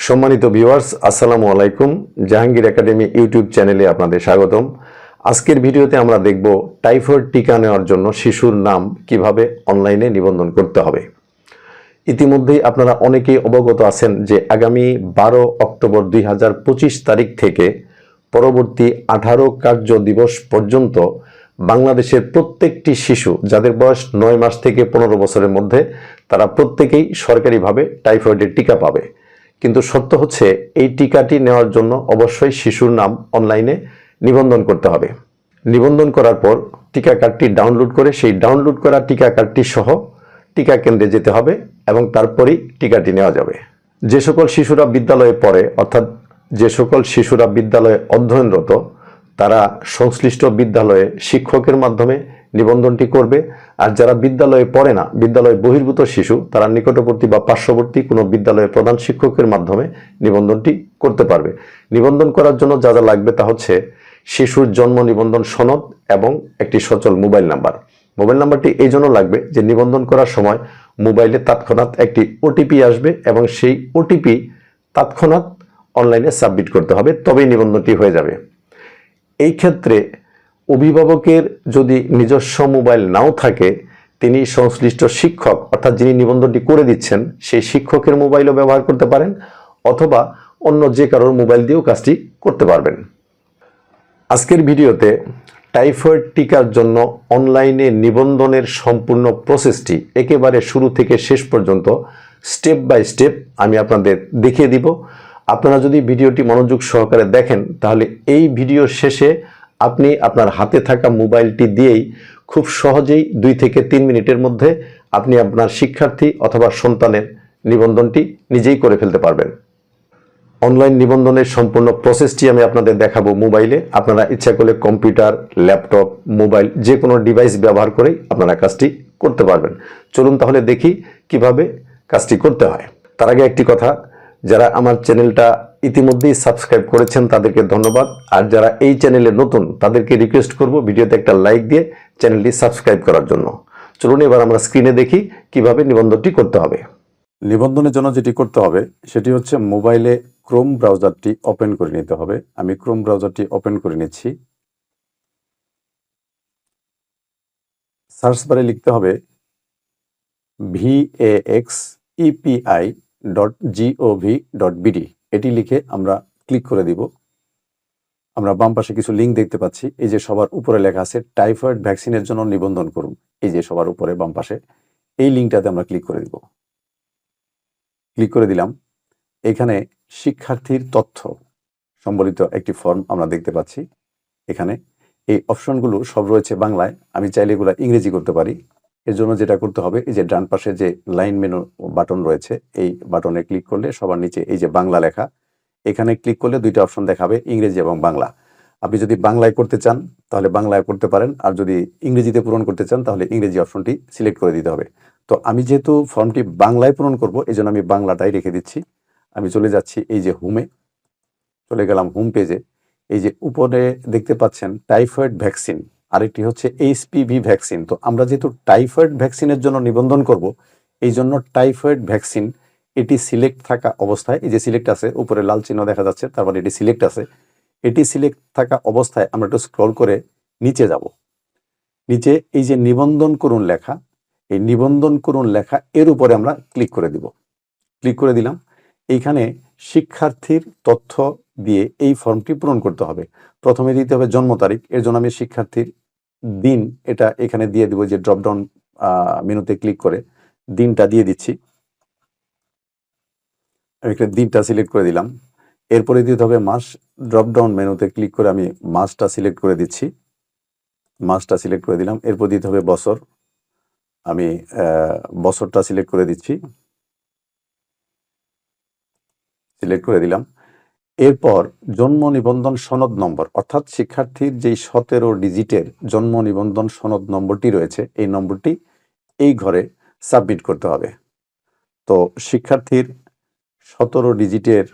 সম্মানিত ভিউয়ার্স, আসসালামু আলাইকুম। জাহাঙ্গীর একাডেমি ইউটিউব চ্যানেলে আপনাদের স্বাগতম। আজকের ভিডিওতে আমরা দেখব টাইফয়েড টিকা নেওয়ার জন্য শিশুর নাম কিভাবে অনলাইনে নিবন্ধন করতে হবে। ইতিমধ্যেই আপনারা অনেকেই অবগত আছেন যে আগামী 12 অক্টোবর 2025 তারিখ থেকে পরবর্তী 18 কার্য দিবস পর্যন্ত বাংলাদেশের প্রত্যেকটি শিশু যাদের বয়স 9 মাস থেকে 15 বছরের মধ্যে তারা প্রত্যেকেই সরকারিভাবে টাইফয়েডের টিকা পাবে। কিন্তু সত্য হচ্ছে এই টিকাটি নেওয়ার জন্য অবশ্যই শিশুর নাম অনলাইনে নিবন্ধন করতে হবে। নিবন্ধন করার পর টিকা কার্ডটি ডাউনলোড করে সেই ডাউনলোড করা টিকা কার্ডটি সহ টিকা কেন্দ্রে যেতে হবে এবং তারপরেই টিকাটি নেওয়া যাবে। যে সকল শিশুরা বিদ্যালয়ে পড়ে, অর্থাৎ যে সকল শিশুরা বিদ্যালয়ে অধ্যয়নরত, তারা সংশ্লিষ্ট বিদ্যালয়ে শিক্ষকের মাধ্যমে নিবন্ধনটি করবে। আর যারা বিদ্যালয়ে পড়ে না, বিদ্যালয় বহির্ভূত শিশু, তারা নিকটবর্তী বা পার্শ্ববর্তী কোনো বিদ্যালয়ের প্রধান শিক্ষকের মাধ্যমে নিবন্ধনটি করতে পারবে। নিবন্ধন করার জন্য যা যা লাগবে তা হচ্ছে শিশুর জন্ম নিবন্ধন সনদ এবং একটি সচল মোবাইল নাম্বার। মোবাইল নাম্বারটি এই জন্য লাগবে যে নিবন্ধন করার সময় মোবাইলে তৎক্ষণাৎ একটি ওটিপি আসবে এবং সেই ওটিপি তৎক্ষণাৎ অনলাইনে সাবমিট করতে হবে, তবেই নিবন্ধনটি হয়ে যাবে। এই ক্ষেত্রে অভিভাবকের যদি নিজস্ব মোবাইল নাও থাকে, তিনি সংশ্লিষ্ট শিক্ষক অর্থাৎ যিনি নিবন্ধনটি করে দিচ্ছেন সেই শিক্ষকের মোবাইলও ব্যবহার করতে পারেন, অথবা অন্য যে কারোর মোবাইল দিয়েও কাজটি করতে পারবেন। আজকের ভিডিওতে টাইফয়েড টিকার জন্য অনলাইনে নিবন্ধনের সম্পূর্ণ প্রসেসটি একেবারে শুরু থেকে শেষ পর্যন্ত স্টেপ বাই স্টেপ আমি আপনাদের দেখিয়ে দিব। আপনারা যদি ভিডিওটি মনোযোগ সহকারে দেখেন তাহলে এই ভিডিও শেষে আপনি আপনার হাতে থাকা মোবাইলটি দিয়েই খুব সহজেই 2 থেকে 3 মিনিটের মধ্যে আপনি আপনার শিক্ষার্থী অথবা সন্তানের নিবন্ধনটি নিজেই করে ফেলতে পারবেন। অনলাইন নিবন্ধনের সম্পূর্ণ প্রসেসটি আমি আপনাদের দেখাবো মোবাইলে। আপনারা ইচ্ছা করলে কম্পিউটার, ল্যাপটপ, মোবাইল যে কোনো ডিভাইস ব্যবহার করেই আপনারা কাজটি করতে পারবেন। চলুন তাহলে দেখি কিভাবে কাজটি করতে হয়। তার আগে একটি কথা, যারা আমার চ্যানেলটা ইতিমধ্যেই সাবস্ক্রাইব করেছেন তাদেরকে ধন্যবাদ, আর যারা এই চ্যানেলে নতুন তাদেরকে রিকোয়েস্ট করব ভিডিওতে একটা লাইক দিয়ে চ্যানেলটি সাবস্ক্রাইব করার জন্য। চলুন এবার আমরা স্ক্রিনে দেখি কিভাবে নিবন্ধনটি করতে হবে। নিবন্ধনের জন্য যেটি করতে হবে সেটি হচ্ছে মোবাইলে ক্রোম ব্রাউজারটি ওপেন করে নিতে হবে। আমি ক্রোম ব্রাউজারটি ওপেন করে নিচ্ছি। সার্চ বারে লিখতে হবে vaxepi.gov.bd। এটি লিখে আমরা ক্লিক করে দিব। আমরা বাম পাশে কিছু লিঙ্ক দেখতে পাচ্ছি। এই যে সবার উপরে লেখা আছে টাইফয়েড ভ্যাকসিনের জন্য নিবন্ধন করুন, এই যে সবার উপরে বাম পাশে এই লিঙ্কটাতে আমরা ক্লিক করে দিব। ক্লিক করে দিলাম। এখানে শিক্ষার্থীর তথ্য সম্বলিত একটি ফর্ম আমরা দেখতে পাচ্ছি। এখানে এই অপশনগুলো সব রয়েছে বাংলায়, আমি চাইলে এগুলো ইংরেজি করতে পারি। এর জন্য যেটা করতে হবে, এই যে ডান পাশে যে লাইন মেনু বাটন রয়েছে, এই বাটনে ক্লিক করলে সবার নিচে এই যে বাংলা লেখা, এখানে ক্লিক করলে 2টা অপশন দেখাবে, ইংরেজি এবং বাংলা। আপনি যদি বাংলায় করতে চান তাহলে বাংলায় করতে পারেন, আর যদি ইংরেজিতে পূরণ করতে চান তাহলে ইংরেজি অপশনটি সিলেক্ট করে দিতে হবে। তো আমি যেহেতু ফর্মটি বাংলায় পূরণ করব, এই জন্য আমি বাংলাটাই রেখে দিচ্ছি। আমি চলে যাচ্ছি এই যে হোমে, চলে গেলাম হোম পেজে। এই যে উপরে দেখতে পাচ্ছেন টাইফয়েড ভ্যাকসিন, আরেকটি হচ্ছে HPV ভ্যাকসিন। তো আমরা যেহেতু টাইফয়েড ভ্যাকসিনের জন্য নিবন্ধন করব, এই জন্য টাইফয়েড ভ্যাকসিন এটি সিলেক্ট থাকা অবস্থায়, এই যে সিলেক্ট আছে উপরে লাল চিহ্ন দেখা যাচ্ছে, তারপরে এটি সিলেক্ট আছে, এটি সিলেক্ট থাকা অবস্থায় আমরা একটু স্ক্রল করে নিচে যাব। নিচে এই যে নিবন্ধন করুন লেখা, এই নিবন্ধন করুন লেখা এর উপরে আমরা ক্লিক করে দিব। ক্লিক করে দিলাম। এইখানে শিক্ষার্থীর তথ্য দিয়ে এই ফর্মটি পূরণ করতে হবে। প্রথমে দিতে হবে জন্ম তারিখ, এর জন্য আমি শিক্ষার্থীর দিন এটা এখানে দিয়ে দিব, যে ড্রপডাউন মেনুতে ক্লিক করে দিনটা দিয়ে দিচ্ছি। আমি এখানে দিনটা সিলেক্ট করে দিলাম। এরপরে দিতে হবে মাস, ড্রপডাউন মেনুতে ক্লিক করে আমি মাসটা সিলেক্ট করে দিচ্ছি, মাসটা সিলেক্ট করে দিলাম। এরপর দিতে হবে বছর, আমি বছরটা সিলেক্ট করে দিচ্ছি, সিলেক্ট করে দিলাম। এরপর জন্ম নিবন্ধন সনদ নম্বর, অর্থাৎ শিক্ষার্থীর যেই 17 ডিজিটের জন্ম নিবন্ধন সনদ নম্বরটি রয়েছে, এই নম্বরটি এই ঘরে সাবমিট করতে হবে। তো শিক্ষার্থীর 17 ডিজিটের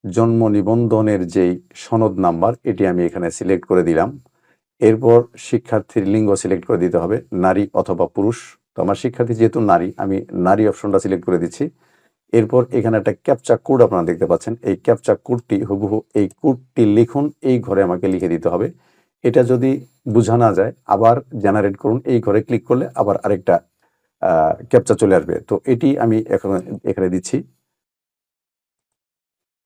জন্ম নিবন্ধনের যেই সনদ নাম্বার, এটি আমি এখানে সিলেক্ট করে দিলাম। এরপর শিক্ষার্থীর লিঙ্গ সিলেক্ট করে দিতে হবে, নারী অথবা পুরুষ। তো আমার শিক্ষার্থী যেহেতু নারী, আমি নারী অপশনটা সিলেক্ট করে দিচ্ছি। এরপর এখানে একটা ক্যাপচা কোড আপনারা দেখতে পাচ্ছেন। এই ক্যাপচা কোডটি হুবহু এই কোডটি লিখুন, এই ঘরে আমাকে লিখে দিতে হবে। এটা যদি বোঝা না যায় আবার জেনারেট করুন, এই ঘরে ক্লিক করলে আবার আরেকটা ক্যাপচা চলে আসবে। তো এটি আমি এখন এখানে দিচ্ছি।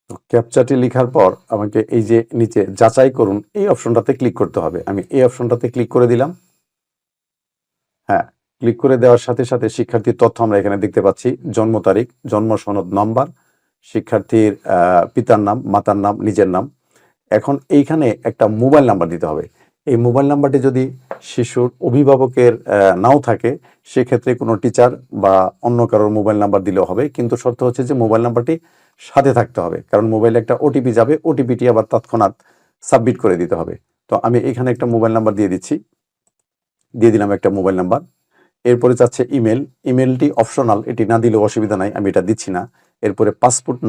তো ক্যাপচাটি লেখার পর আমাকে এই যে নিচে যাচাই করুন এই অপশনটাতে ক্লিক করতে হবে। আমি এই অপশনটাতে ক্লিক করে দিলাম। হ্যাঁ, ক্লিক করে দেওয়ার সাথে সাথে শিক্ষার্থীর তথ্য আমরা এখানে দেখতে পাচ্ছি। জন্ম তারিখ, জন্ম সনদ নাম্বার, শিক্ষার্থীর পিতার নাম, মাতার নাম, নিজের নাম। এখন এইখানে একটা মোবাইল নাম্বার দিতে হবে। এই মোবাইল নাম্বারটি যদি শিশুর অভিভাবকের নাও থাকে, সেক্ষেত্রে কোনো টিচার বা অন্য কারোর মোবাইল নাম্বার দিলেও হবে, কিন্তু শর্ত হচ্ছে যে মোবাইল নাম্বারটি সাথে থাকতে হবে, কারণ মোবাইলে একটা ওটিপি যাবে, ওটিপিটি আবার তৎক্ষণাৎ সাবমিট করে দিতে হবে। তো আমি এখানে একটা মোবাইল নাম্বার দিয়ে দিচ্ছি, দিয়ে দিলাম একটা মোবাইল নাম্বার। এরপরে চাচ্ছে ইমেল, ইমেলটি অপশনাল, এটি না দিলেও অসুবিধা নাই, আমি এটা দিচ্ছি না। এরপরে পাসপোর্ট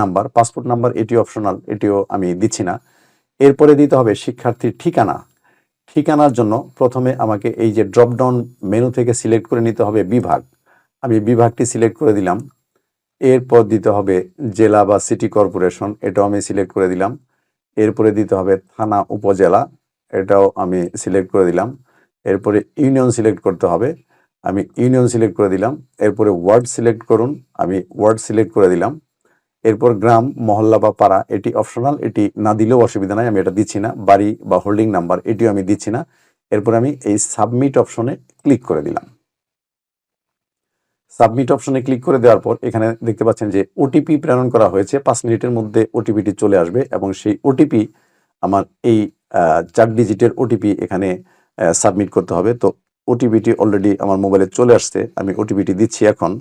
নাম্বার এটি অপশনাল, এটিও আমি দিচ্ছি না। এরপরে দিতে হবে শিক্ষার্থীর ঠিকানা। ঠিকানার জন্য প্রথমে আমাকে এই যে ড্রপডাউন মেনু থেকে সিলেক্ট করে নিতে হবে বিভাগ। আমি বিভাগটি সিলেক্ট করে দিলাম। এরপর দিতে হবে জেলা বা সিটি কর্পোরেশন, এটাও আমি সিলেক্ট করে দিলাম। এরপরে দিতে হবে থানা উপজেলা, এটাও আমি সিলেক্ট করে দিলাম। এরপরে ইউনিয়ন সিলেক্ট করতে হবে, আমি ইউনিয়ন সিলেক্ট করে দিলাম। এরপরে ওয়ার্ড সিলেক্ট করুন, আমি ওয়ার্ড সিলেক্ট করে দিলাম। এরপর গ্রাম, মহল্লা বা পাড়া, এটি অপশনাল, এটি না দিলেও অসুবিধা নাই, আমি এটা দিচ্ছি না। বাড়ি বা হোল্ডিং নাম্বার, এটিও আমি দিচ্ছি না। এরপর আমি এই সাবমিট অপশনে ক্লিক করে দিলাম। সাবমিট অপশনে ক্লিক করে দেওয়ার পর এখানে দেখতে পাচ্ছেন যে ওটিপি প্রেরণ করা হয়েছে, 5 মিনিটের মধ্যে ওটিপিটি চলে আসবে এবং সেই ওটিপি আমার এই 4 ডিজিটের ওটিপি এখানে সাবমিট করতে হবে। তো ওটিপিটি অলরেডি আমার মোবাইলে চলে আসছে, আমি ওটিপিটি দিচ্ছি এখন।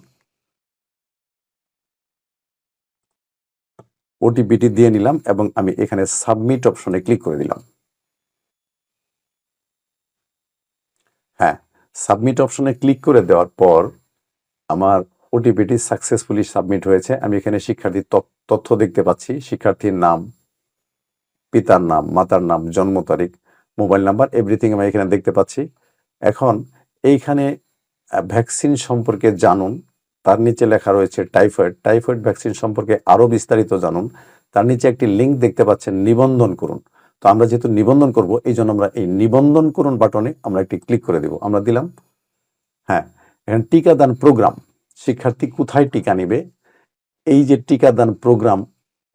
ওটিপিটি দিয়ে নিলাম এবং আমি এখানে সাবমিট অপশনে ক্লিক করে দিলাম। হ্যাঁ, সাবমিট অপশনে ক্লিক করে দেওয়ার পর আমার ওটিপিটি সাকসেসফুলি সাবমিট হয়েছে। আমি এখানে শিক্ষার্থীর তথ্য দেখতে পাচ্ছি, শিক্ষার্থীর নাম, পিতার নাম, মাতার নাম, জন্ম তারিখ, মোবাইল নাম্বার, এভরিথিং আমি এখানে দেখতে পাচ্ছি। এখন এইখানে ভ্যাকসিন সম্পর্কে জানুন, তার নিচে লেখা রয়েছে টাইফয়েড ভ্যাকসিন সম্পর্কে আরও বিস্তারিত জানুন। তার নিচে একটি লিঙ্ক দেখতে পাচ্ছেন, নিবন্ধন করুন। তো আমরা যেহেতু নিবন্ধন করব, এই জন্য আমরা এই নিবন্ধন করুন বাটনে আমরা একটি ক্লিক করে দেব। আমরা দিলাম। হ্যাঁ, এখানে টিকাদান প্রোগ্রাম, শিক্ষার্থী কোথায় টিকা নেবে, এই যে টিকাদান প্রোগ্রাম,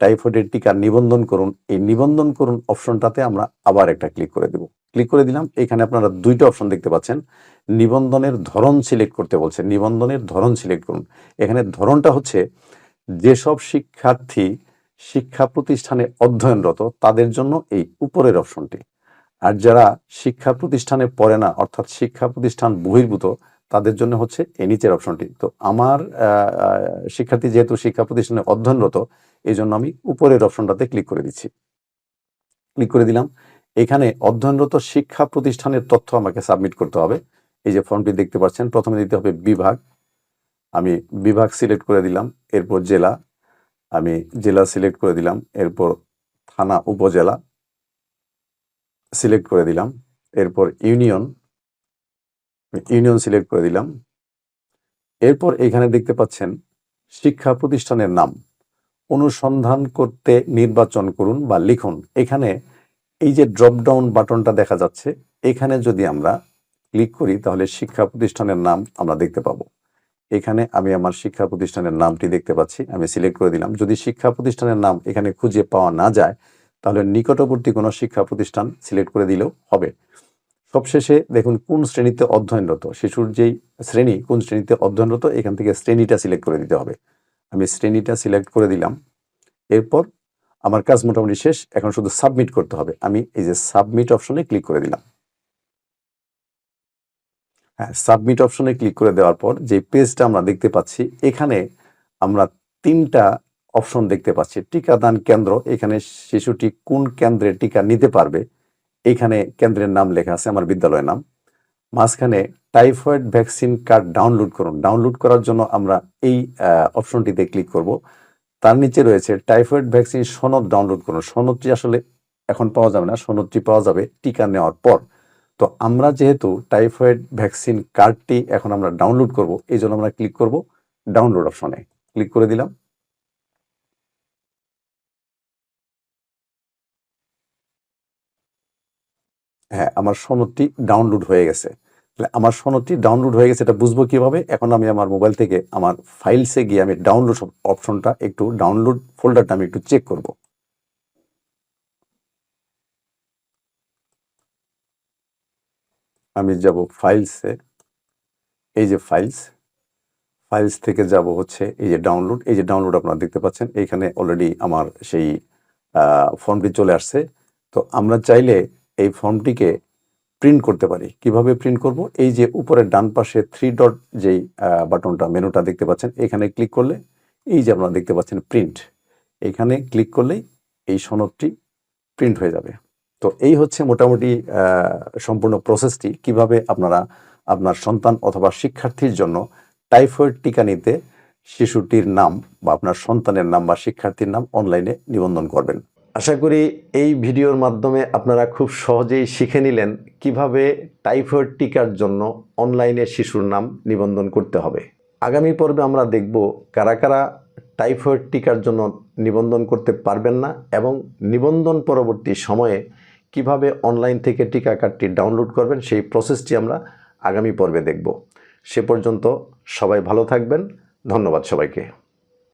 টাইফয়েডের টিকা নিবন্ধন করুন, এই নিবন্ধন করুন অপশনটাতে আমরা আবার একটা ক্লিক করে দেব। ক্লিক করে দিলাম। এখানে আপনারা দুইটা অপশন দেখতে পাচ্ছেন। নিবন্ধনের ধরন সিলেক্ট করতে বলছে, নিবন্ধনের ধরন সিলেক্ট করুন। এখানে ধরনটা হচ্ছে যেসব শিক্ষার্থী শিক্ষা প্রতিষ্ঠানে অধ্যয়নরত তাদের জন্য এই উপরের অপশনটি, আর যারা শিক্ষা প্রতিষ্ঠানে পড়ে না অর্থাৎ শিক্ষা প্রতিষ্ঠান বহির্ভূত তাদের জন্য হচ্ছে এই নিচের অপশনটি। তো আমার শিক্ষার্থী যেহেতু শিক্ষা প্রতিষ্ঠানে অধ্যয়নরত, এই জন্য আমি উপরের অপশনটাতে ক্লিক করে দিচ্ছি। ক্লিক করে দিলাম। এখানে অধ্যয়নরত শিক্ষা প্রতিষ্ঠানের তথ্য আমাকে সাবমিট করতে হবে। এই যে ফর্মটি দেখতে পাচ্ছেন, প্রথমে দিতে হবে বিভাগ, আমি বিভাগ সিলেক্ট করে দিলাম। এরপর জেলা, আমি জেলা সিলেক্ট করে দিলাম। এরপর থানা উপজেলা সিলেক্ট করে দিলাম। এরপর ইউনিয়ন, ইউনিয়ন সিলেক্ট করে দিলাম। এরপর এখানে দেখতে পাচ্ছেন শিক্ষা প্রতিষ্ঠানের নাম, অনুসন্ধান করতে নির্বাচন করুন বা লিখুন। এখানে এই যে ড্রপডাউন বাটনটা দেখা যাচ্ছে, এখানে যদি আমরা ক্লিক করি তাহলে শিক্ষা প্রতিষ্ঠানের নাম আমরা দেখতে পাবো। এখানে আমি আমার শিক্ষা প্রতিষ্ঠানের নামটি দেখতে পাচ্ছি, আমি সিলেক্ট করে দিলাম। যদি শিক্ষা প্রতিষ্ঠানের নাম এখানে খুঁজে পাওয়া না যায় তাহলে নিকটবর্তী কোনো শিক্ষা প্রতিষ্ঠান সিলেক্ট করে দিলেও হবে। সবশেষে দেখুন কোন শ্রেণীতে অধ্যয়নরত, শিশুর যেই শ্রেণী, কোন শ্রেণীতে অধ্যয়নরত, এখান থেকে শ্রেণীটা সিলেক্ট করে দিতে হবে। আমি শ্রেণীটা সিলেক্ট করে দিলাম। এরপর আমার কাজ মোটামুটি শেষ, এখন শুধু সাবমিট করতে হবে। আমি এই যে সাবমিট অপশনে ক্লিক করে দিলাম। হ্যাঁ, সাবমিট অপশনে ক্লিক করে দেওয়ার পর যে পেজটা আমরা দেখতে পাচ্ছি, এখানে আমরা 3টা অপশন দেখতে পাচ্ছি। টিকাদান কেন্দ্র, এখানে শিশুটি কোন কেন্দ্রে টিকা নিতে পারবে, এখানে কেন্দ্রের নাম লেখা আছে, আমার বিদ্যালয়ের নাম। মাঝখানে টাইফয়েড ভ্যাকসিন কার্ড ডাউনলোড করুন, ডাউনলোড করার জন্য আমরা এই অপশনটিতে ক্লিক করব। তার নিচে রয়েছে টাইফয়েড ভ্যাকসিন সনদ ডাউনলোড করুন। সনদটি আসলে এখন পাওয়া যাবে না, সনদটি পাওয়া যাবে টিকা নেওয়ার পর। তো আমরা যেহেতু টাইফয়েড ভ্যাকসিন কার্ডটি এখন আমরা ডাউনলোড করব, এই জন্য আমরা ক্লিক করব ডাউনলোড অপশনে, ক্লিক করে দিলাম। হ্যাঁ, আমার সনদটি ডাউনলোড হয়ে গেছে। তাহলে আমার সনদটি ডাউনলোড হয়ে গেছে, এটা বুঝবো কিভাবে? এখন আমি আমার মোবাইল থেকে আমার ফাইলসে গিয়ে আমি ডাউনলোড অপশনটা একটু, ডাউনলোড ফোল্ডারটা আমি একটু চেক করব। আমি যাব ফাইলসে, এই যে ফাইলস থেকে যাব হচ্ছে এই যে ডাউনলোড, এই যে ডাউনলোড আপনারা দেখতে পাচ্ছেন, এইখানে অলরেডি আমার সেই ফর্মটি চলে আসছে। তো আমরা চাইলে এই ফর্মটিকে প্রিন্ট করতে পারি। কিভাবে প্রিন্ট করব? এই যে উপরের ডান পাশে 3 ডট যেই বাটনটা, মেনুটা দেখতে পাচ্ছেন, এখানে ক্লিক করলে এই যে আপনারা দেখতে পাচ্ছেন প্রিন্ট, এখানে ক্লিক করলেই এই সনদটি প্রিন্ট হয়ে যাবে। তো এই হচ্ছে মোটামুটি সম্পূর্ণ প্রসেসটি, কিভাবে আপনারা আপনার সন্তান অথবা শিক্ষার্থীর জন্য টাইফয়েড টিকা নিতে শিশুটির নাম বা আপনার সন্তানের নাম বা শিক্ষার্থীর নাম অনলাইনে নিবন্ধন করবেন। আশা করি এই ভিডিওর মাধ্যমে আপনারা খুব সহজেই শিখে নিলেন কিভাবে টাইফয়েড টিকার জন্য অনলাইনে শিশুর নাম নিবন্ধন করতে হবে। আগামী পর্বে আমরা দেখব কারা কারা টাইফয়েড টিকার জন্য নিবন্ধন করতে পারবেন না এবং নিবন্ধন পরবর্তী সময়ে কিভাবে অনলাইন থেকে টিকা কার্ডটি ডাউনলোড করবেন, সেই প্রসেসটি আমরা আগামী পর্বে দেখব। সে পর্যন্ত সবাই ভালো থাকবেন। ধন্যবাদ সবাইকে।